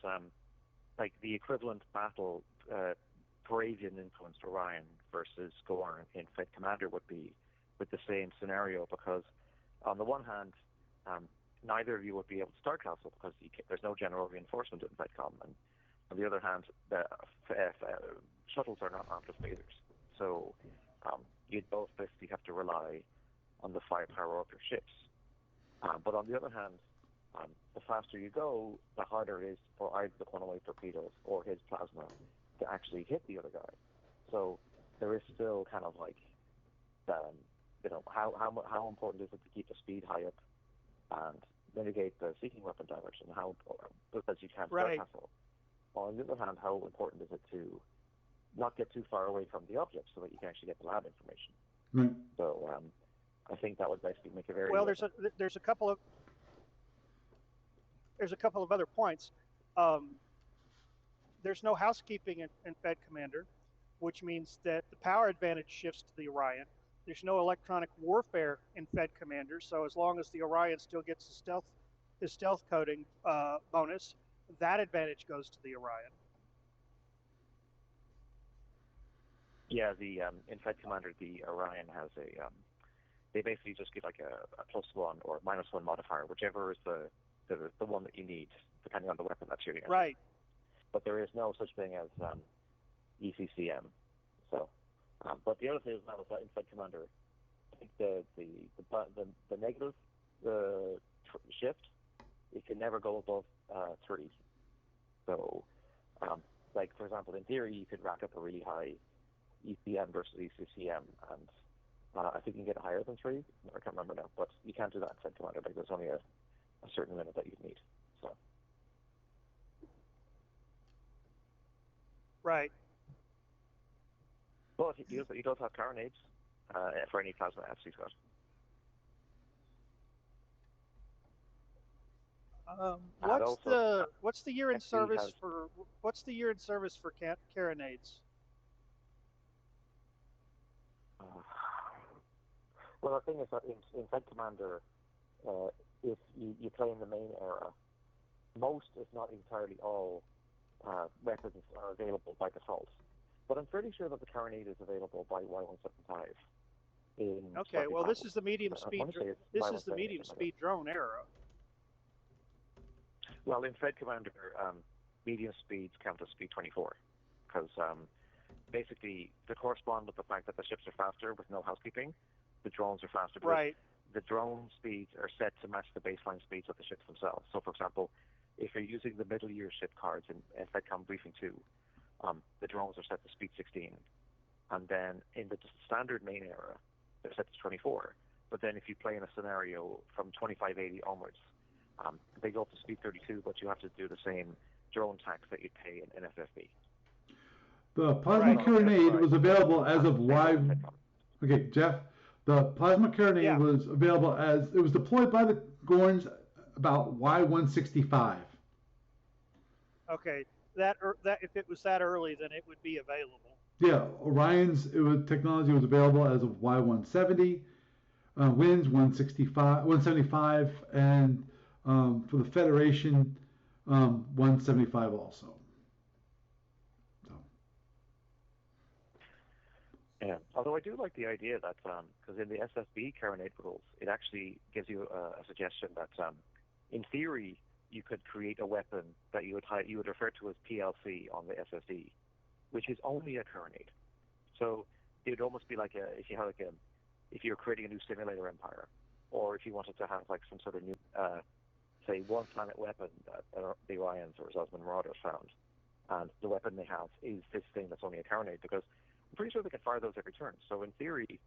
like the equivalent battle Paravian influenced Orion versus Gorn in Fed Commander would be with the same scenario, because on the one hand, neither of you would be able to start castle because there's no general reinforcement in FedCom, and on the other hand, the shuttles are not armed with phasers, so you'd both basically have to rely on the firepower of your ships. But on the other hand, the faster you go, the harder it is for either the quantum wave torpedoes or his plasma to actually hit the other guy. So there is still kind of like, how important is it to keep the speed high up and mitigate the seeking weapon direction? Because you can't start castle. On the other hand, how important is it to not get too far away from the object so that you can actually get the lab information? Right. So I think that would basically make a very well. There's a couple of other points. There's no housekeeping in Fed Commander, which means that the power advantage shifts to the Orion. There's no electronic warfare in Fed Commander, so as long as the Orion still gets his stealth coding bonus, that advantage goes to the Orion. Yeah, in Fed Commander, the Orion has they basically just get like a +1 or -1 modifier, whichever is the one that you need, depending on the weapon that's shooting at. Right. But there is no such thing as ECCM. So, but the other thing is now is that in Fed Commander, I think the negative shift, it can never go above 3. So, like for example, in theory, you could rack up a really high ECM versus ECCM, and I think you can get higher than 3. I can't remember now, but you can't do that in Fed Commander. Like there's only a certain limit that you need. So. Right. But he does have carronades for any plasma FC squad. What's the year in service for carronades? Well, the thing is that in Fed Commander, if you play in the main era, most, if not entirely all, weapons are available by default. But I'm pretty sure that the carronade is available by Y175. Okay, well, this is the medium speed. This is the medium speed drone era. Well, in Fed Commander, medium speeds count as speed 24, because basically to correspond with the fact that the ships are faster with no housekeeping, the drones are faster. Right. The drone speeds are set to match the baseline speeds of the ships themselves. So, for example, if you're using the middle year ship cards in FedCom Briefing 2, the drones are set to speed 16. And then in the standard main era, they're set to 24. But then if you play in a scenario from 2580 onwards, they go up to speed 32, but you have to do the same drone tax that you pay in FFB. The plasma carronade was available as of Y. Okay, Jeff. The plasma carronade was available as it was deployed by the Gorns about Y165. Okay, that if it was that early, then it would be available. Yeah, Orion's technology was available as of Y170, Winds 165, 175, and for the Federation 175 also. Yeah, although I do like the idea that, because in the SFB carronade rules, it actually gives you a suggestion that, in theory, you could create a weapon that you would refer to as PLC on the SSD, which is only a carronade. So it would almost be like if you were creating a new simulator empire, or if you wanted to have like some sort of new, say, one planet weapon that the Orions or Osman Marauders found, and the weapon they have is this thing that's only a carronade, because I'm pretty sure they can fire those every turn. So in theory,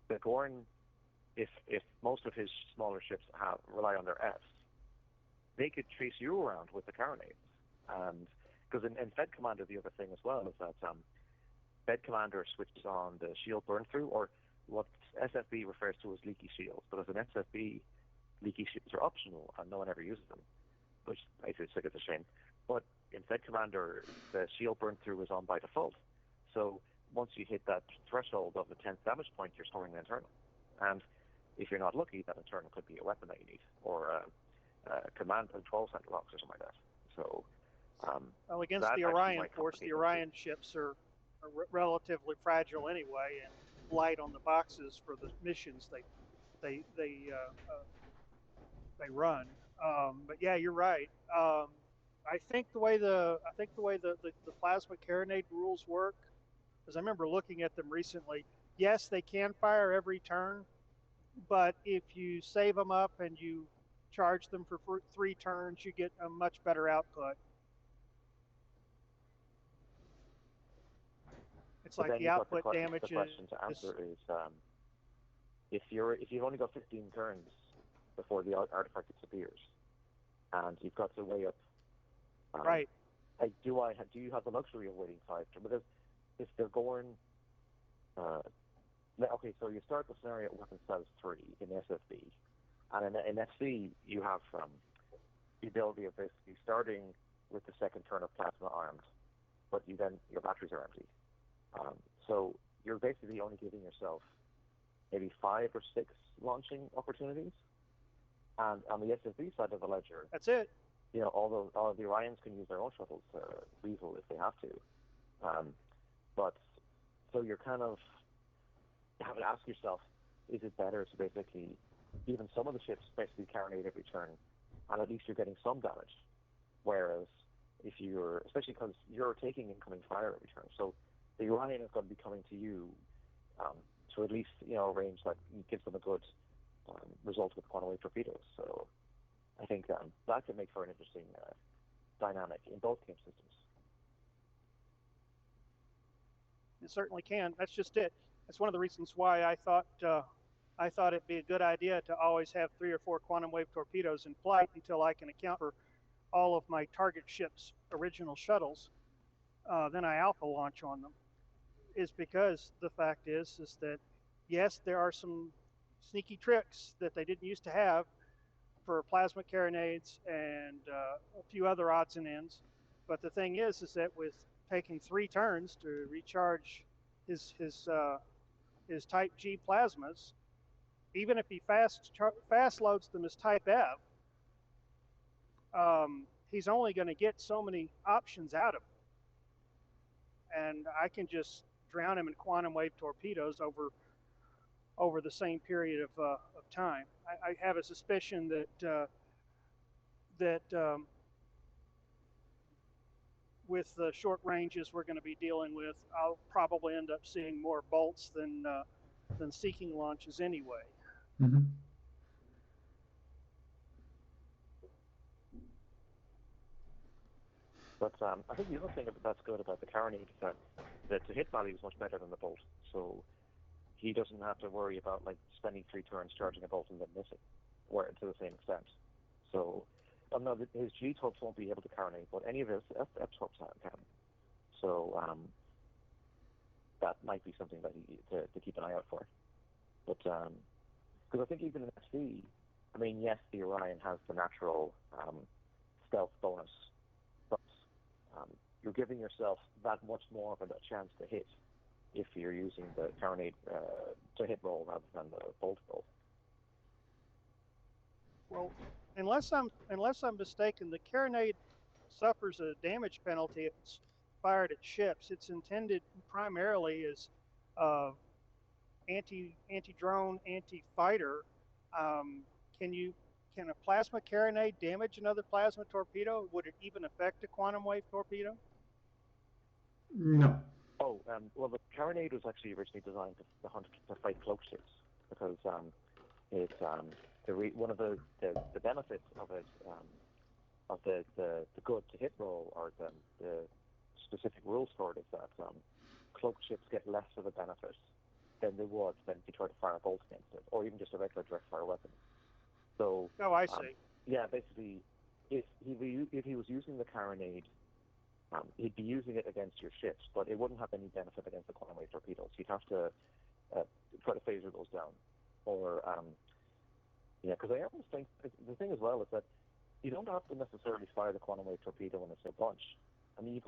the Gorn, if most of his smaller ships rely on their Fs, they could chase you around with the carronades. And because in Fed Commander, the other thing as well is that Fed Commander switches on the shield burn through, or what SFB refers to as leaky shields. But as an SFB, leaky shields are optional, and no one ever uses them, which I think it's a shame. But in Fed Commander, the shield burn through is on by default. So once you hit that threshold of the 10th damage point, you're storing an internal. And if you're not lucky, that internal could be a weapon that you need, or command and 12 cent locks or something like that. So, well, against the Orion force, the Orion ships are relatively fragile anyway, and light on the boxes for the missions they run. But yeah, you're right. I think the way the plasma carronade rules work, because I remember looking at them recently. Yes, they can fire every turn, but if you save them up and you charge them for 3 turns, you get a much better output. It's like the output damage. The question to answer is, if you've only got 15 turns before the artifact disappears, and you've got to weigh up. Right. Do you have the luxury of waiting 5 turns? Because if they're going, okay, so you start the scenario at weapon status 3 in SFB, and in FC you have the ability of basically starting with the second turn of plasma armed, but your batteries are empty. So you're basically only giving yourself maybe 5 or 6 launching opportunities, and on the SFB side of the ledger, that's it. All the Orions can use their own shuttles to weasel if they have to. But so you're kind of having to ask yourself, is it better to basically, even some of the ships basically carronade every turn, and at least you're getting some damage. Whereas especially because you're taking incoming fire every turn, so the Orion is going to be coming to you to at least, range that gives them a good result with quantum wave torpedoes. So I think that could make for an interesting dynamic in both game systems. It certainly can. That's just it. That's one of the reasons why I thought it'd be a good idea to always have 3 or 4 quantum wave torpedoes in flight until I can account for all of my target ship's original shuttles. Then I alpha launch on them. Is because the fact is that yes, there are some sneaky tricks that they didn't used to have for plasma carronades and a few other odds and ends. But the thing is that with taking 3 turns to recharge his Type G plasmas, even if he fast loads them as Type F, he's only going to get so many options out of them, and I can just drown him in quantum wave torpedoes over the same period of time. I have a suspicion that with the short ranges we're going to be dealing with, I'll probably end up seeing more bolts than seeking launches anyway. Mm-hmm. But I think the other thing that's good about the carronade is that the hit value is much better than the bolt. So he doesn't have to worry about like spending 3 turns charging a bolt and then missing, or to the same extent. So, no, his G tubs won't be able to carronade, but any of his F tubs can. So that might be something that to keep an eye out for. But because I think even in SV, I mean, yes, the Orion has the natural stealth bonus, but you're giving yourself that much more of a chance to hit if you're using the carronade to hit roll rather than the bolt roll. Well, unless I'm mistaken, the carronade suffers a damage penalty if it's fired at ships. It's intended primarily as anti-drone, anti-fighter. Can a plasma carronade damage another plasma torpedo? Would it even affect a quantum wave torpedo? No. Oh, well, the carronade was actually originally designed to fight cloak ships because one of the benefits of it, of the good to hit roll, or the specific rules for it, is that cloak ships get less of a benefit than they would if you try to fire a bolt against it, or even just a regular direct fire weapon. So, I see. Yeah, basically, if he was using the carronade, he'd be using it against your ships, but it wouldn't have any benefit against the quantum wave torpedoes. You'd have to try to phaser those down, or because I almost think the thing as well is that you don't have to necessarily fire the quantum wave torpedo in a single bunch. I mean, you've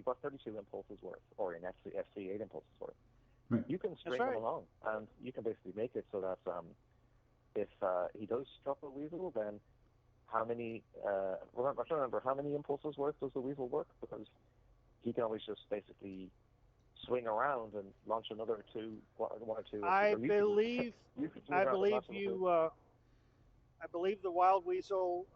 got 32 impulses worth, or in FC 8 impulses worth. Right. You can string them along, and you can basically make it so that if he does drop a weasel, then how many? I'm trying to remember how many impulses worth does the weasel work, because he can always just basically swing around and launch another one or two. I believe the Wild Weasel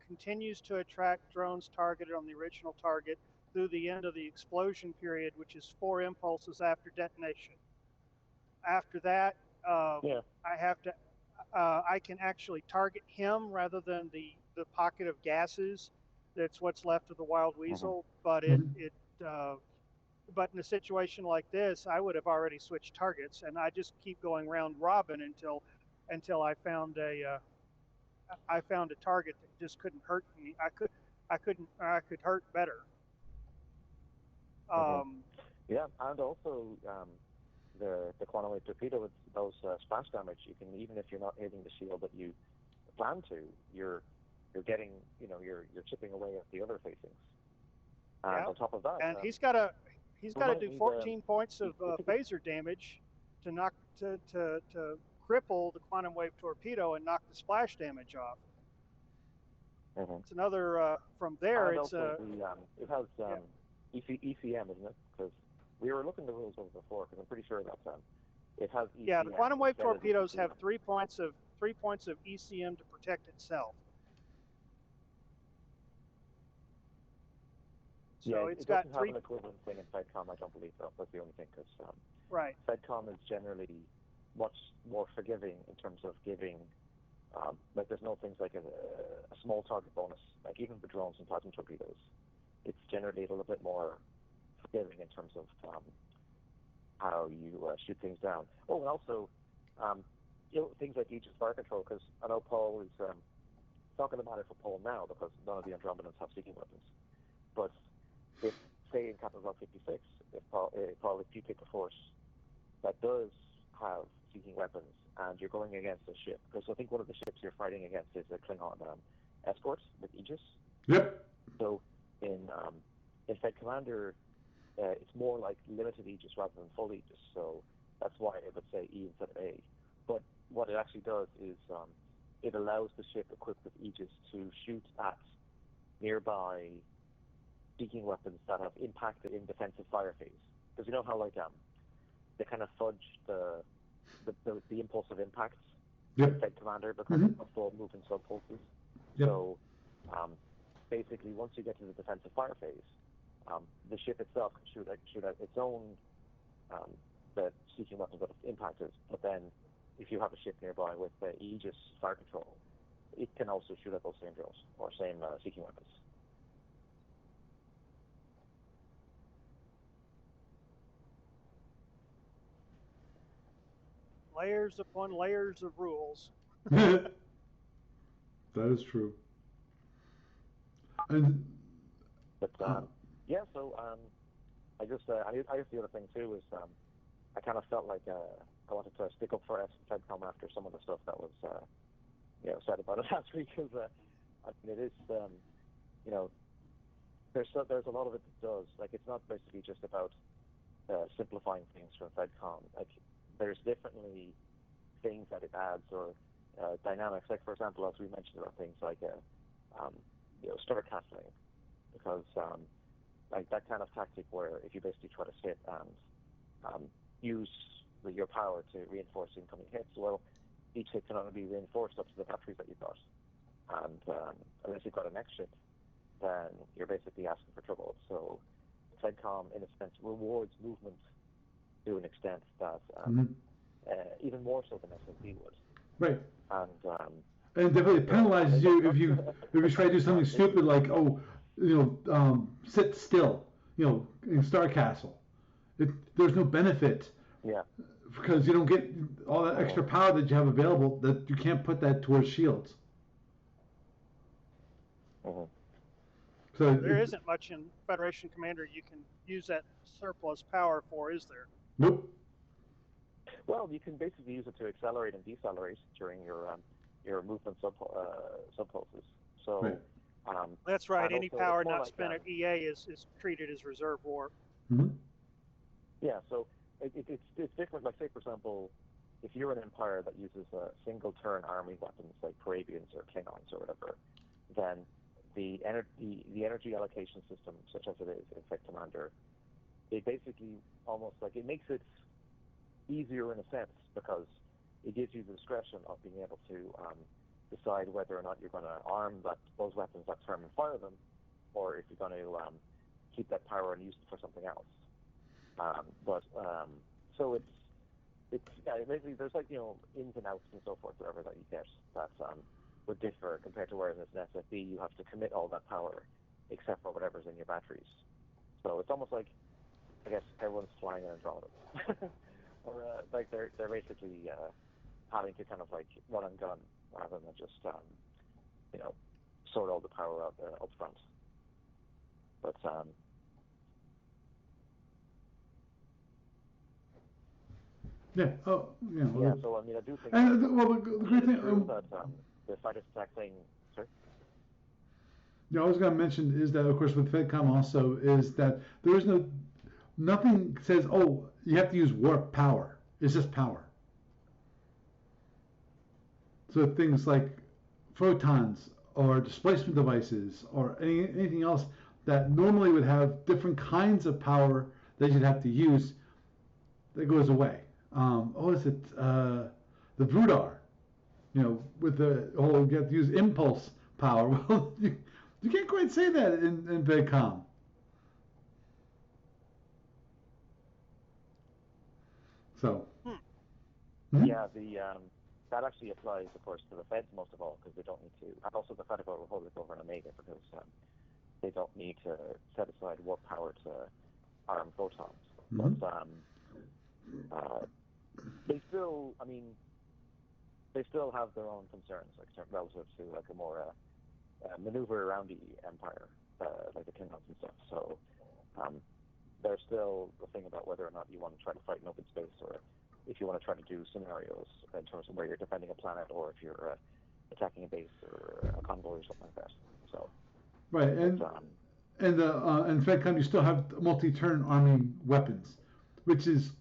continues to attract drones targeted on the original target through the end of the explosion period, which is 4 impulses after detonation. After that, I can actually target him rather than the pocket of gases. That's what's left of the Wild Weasel. But but in a situation like this, I would have already switched targets, and I just keep going round robin until I found a target that just couldn't hurt me. I could hurt better. Yeah, and also the quantum wave torpedo with those splash damage, you can, even if you're not hitting the shield that you plan to, you're getting, you're chipping away at the other facings. And on top of that, and he's got to do 14 points of phaser damage to cripple the quantum wave torpedo and knock the splash damage off. It's another from there. And it's it has ECM, isn't it? Because we were looking the rules over before, because I'm pretty sure that it has ECM. Yeah, the quantum wave torpedoes have 3 points of ECM to protect itself. So it doesn't have an equivalent thing in FedCom, I don't believe, though. That's the only thing, because FedCom is generally much more forgiving in terms of giving, like there's no things like a small target bonus, like even for drones and plasma torpedoes. It's generally a little bit more forgiving in terms of how you shoot things down. Oh, and also, things like Aegis fire control, because I know Paul is, it's not going to matter for Paul now, because none of the Andromedans have seeking weapons. But if, say, in Captain Block 56, if you pick a force that does have seeking weapons and you're going against a ship, because I think one of the ships you're fighting against is a Klingon escort with Aegis. Yep. So in Fed Commander, it's more like limited Aegis rather than full Aegis. So that's why I would say E instead of A. But what it actually does is it allows the ship equipped with Aegis to shoot at nearby seeking weapons that have impacted in defensive fire phase. Because you know how they kind of fudge the impulsive impacts in Fed Commander because of full moving sub-pulses. Yep. So basically, once you get to the defensive fire phase, the ship itself can shoot at its own the seeking weapons that have impacted. But then, if you have a ship nearby with Aegis fire control, it can also shoot at those same drones or same seeking weapons. Layers upon layers of rules. That is true. And But yeah, so I just I guess the other thing too is I kind of felt like I wanted to stick up for FedCom after some of the stuff that was said about it last week, because I mean, it is there's a lot of it that does, like, it's not basically just about simplifying things from FedCom. Like, there's definitely things that it adds, or dynamics, like, for example, as we mentioned about things like star castling, because like that kind of tactic where if you basically try to sit and use your power to reinforce incoming hits, well, each hit can only be reinforced up to the batteries that you've got, and unless you've got an X ship, then you're basically asking for trouble. So FedCom, in a sense, rewards movement to an extent that even more so than SFB would. right. And definitely penalizes you if you try to do something stupid like sit still, in Star Castle. There's no benefit. Yeah. Because you don't get all that extra power that you have available, that you can't put that towards shields. Mm-hmm. So there isn't much in Federation Commander you can use that surplus power for, is there? Nope. Well, you can basically use it to accelerate and decelerate during your movement subpulses. So right. That's right. Any also, power not like, spent at EA is treated as reserve warp. Mm-hmm. Yeah, so it's different. Like, say, for example, if you're an empire that uses a single turn army weapons like Parabians or Klingons or whatever, then the energy allocation system, such as it is in Fed Commander, it basically almost like it makes it easier in a sense, because it gives you the discretion of being able to decide whether or not you're going to arm those weapons that turn and fire them, or if you're going to keep that power and use it for something else. So it's basically there's like ins and outs and so forth, whatever that you get that would differ compared to whereas in SFB you have to commit all that power except for whatever's in your batteries. So it's almost like, I guess, everyone's flying an Andromeda, or like they're basically having to kind of like run and gun rather than just sort all the power out up front. But yeah. Oh, yeah. Well, yeah. So I mean, I do think. the great thing that the fighter attack thing. Sorry. Yeah, I was going to mention is that, of course, with FedCom also is that there is nothing says, oh, you have to use warp power. It's just power. So things like photons or displacement devices or anything else that normally would have different kinds of power that you'd have to use, that goes away. Is it the Vrudar? With the whole you have to use impulse power. Well, you can't quite say that in VidCom. So. Mm-hmm. Yeah, that actually applies, of course, to the Feds most of all, because they don't need to, and also the Federal Republic over in Omega, because they don't need to set aside warp power to arm photons. Mm-hmm. But they still have their own concerns, like relative to like a more maneuver around the Empire, like the Klingons and stuff. So there's still the thing about whether or not you want to try to fight in open space, or if you want to try to do scenarios in terms of where you're defending a planet, or if you're attacking a base or a convoy or something like that. So right, and FedCom you still have multi-turn arming weapons, which is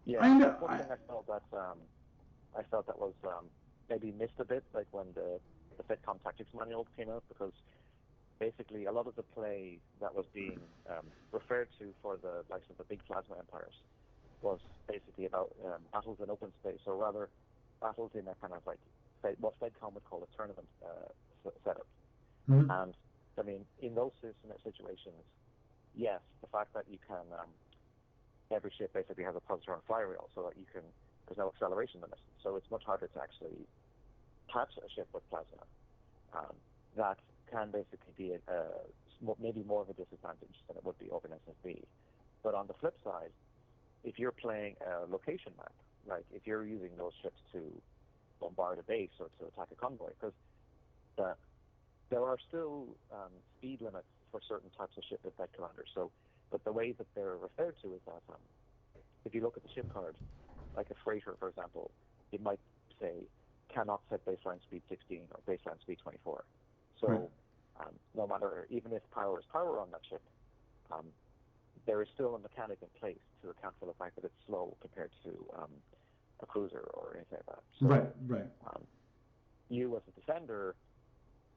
yeah. I know. One thing I felt that was maybe missed a bit, like when the FedCom Tactics Manual came out, because basically a lot of the play that was being referred to for the likes of the big plasma empires was basically about battles in open space, or rather battles in a kind of like what FedCom would call a tournament setup. Mm-hmm. And I mean, in those situations, yes, the fact that you can every ship basically has a positronic flywheel, so that there's no acceleration limit, so it's much harder to actually catch a ship with plasma. That can basically be maybe more of a disadvantage than it would be over an SFB. But on the flip side, if you're playing a location map, like if you're using those ships to bombard a base or to attack a convoy, because there are still speed limits for certain types of ship with that commander. So, but the way that they're referred to is that if you look at the ship card, like a freighter, for example, it might say cannot set baseline speed 16 or baseline speed 24. So no matter, even if power is power on that ship, there is still a mechanic in place to account for the fact that it's slow compared to a cruiser or anything like that. So, right. You as a defender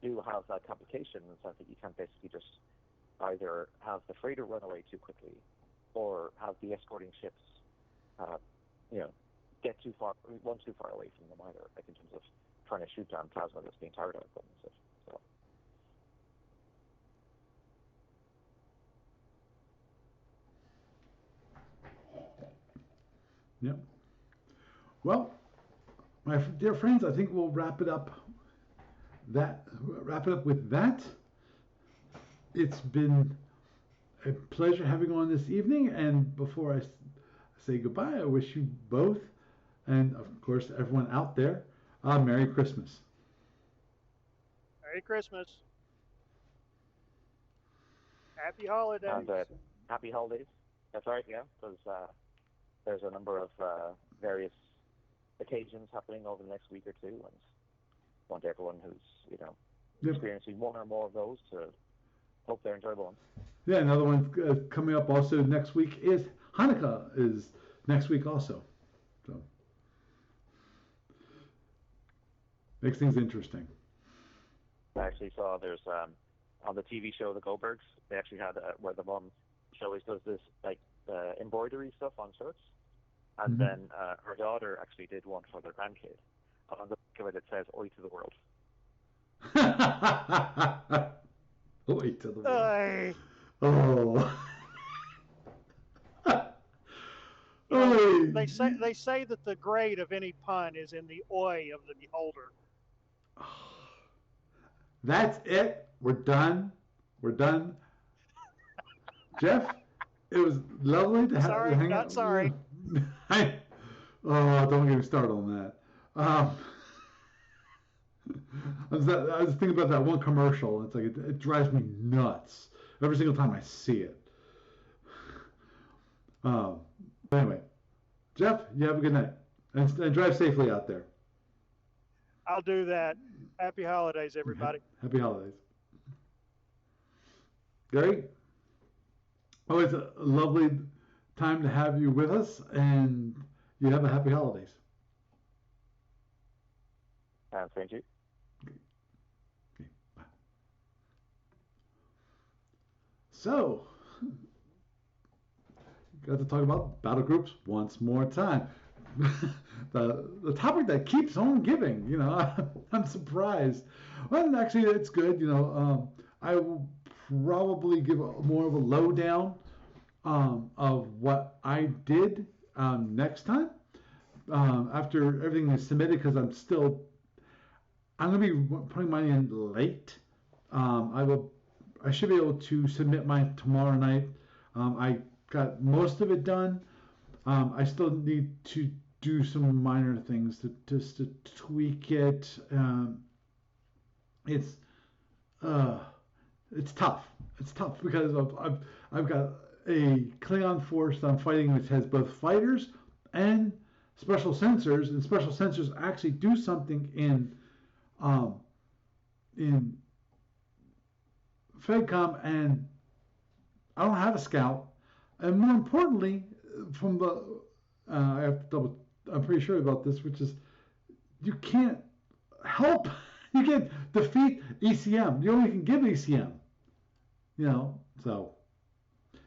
do have that complication in the sense that you can basically just either have the freighter run away too quickly or have the escorting ships, get too far away from them either, like in terms of trying to shoot down plasma that's being targeted at them and stuff. So. Yep. Well, my dear friends, I think we'll wrap it up with that. It's been a pleasure having you on this evening, and before I say goodbye, I wish you both, and of course everyone out there, Merry Christmas. Merry Christmas. Happy holidays. And happy holidays. That's right, yeah, because there's a number of various occasions happening over the next week or two, and want everyone who's experiencing one or more of those to hope they're enjoyable ones. Yeah, another one coming up also next week is Hanukkah is next week also, so makes things interesting. I actually saw there's on the TV show The Goldbergs, they actually had where the mom, she always does this like embroidery stuff on shirts, and then her daughter actually did one for their grandkid. On the back of it, it says "Oi to the world." Oi to the world. Oh. They say that the grade of any pun is in the oi of the beholder. That's it. We're done. Jeff, it was lovely to have you hang out. Sorry. Don't get me started on that. I was thinking about that one commercial. It's like it drives me nuts every single time I see it. Anyway, Jeff, you have a good night and drive safely out there. I'll do that. Happy holidays, everybody. Happy holidays. Gary, always a lovely time to have you with us, and you have a happy holidays. Thank you. Okay, bye. So, got to talk about battle groups once more time. the topic that keeps on giving, I'm surprised. Well, actually, it's good. I will probably give more of a lowdown of what I did next time after everything is submitted, because I'm going to be putting mine in late. I should be able to submit mine tomorrow night. I got most of it done. I still need to do some minor things to tweak it. It's tough. It's tough because I've got a Klingon force that I'm fighting which has both fighters and special sensors, and special sensors actually do something in FedCom, and I don't have a scout. And more importantly, I have to double. I'm pretty sure about this, which is you can't help. You can't defeat ECM. You only can give ECM. So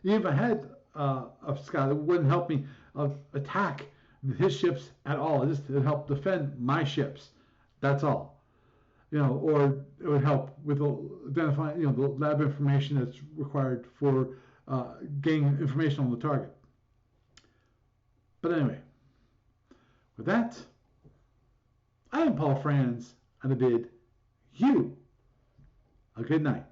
even if I had a scout, it wouldn't help me attack his ships at all. It helped defend my ships. That's all. Or it would help with identifying, the lab information that's required for gaining information on the target. But anyway, with that, I am Paul Franz, and I bid you a good night.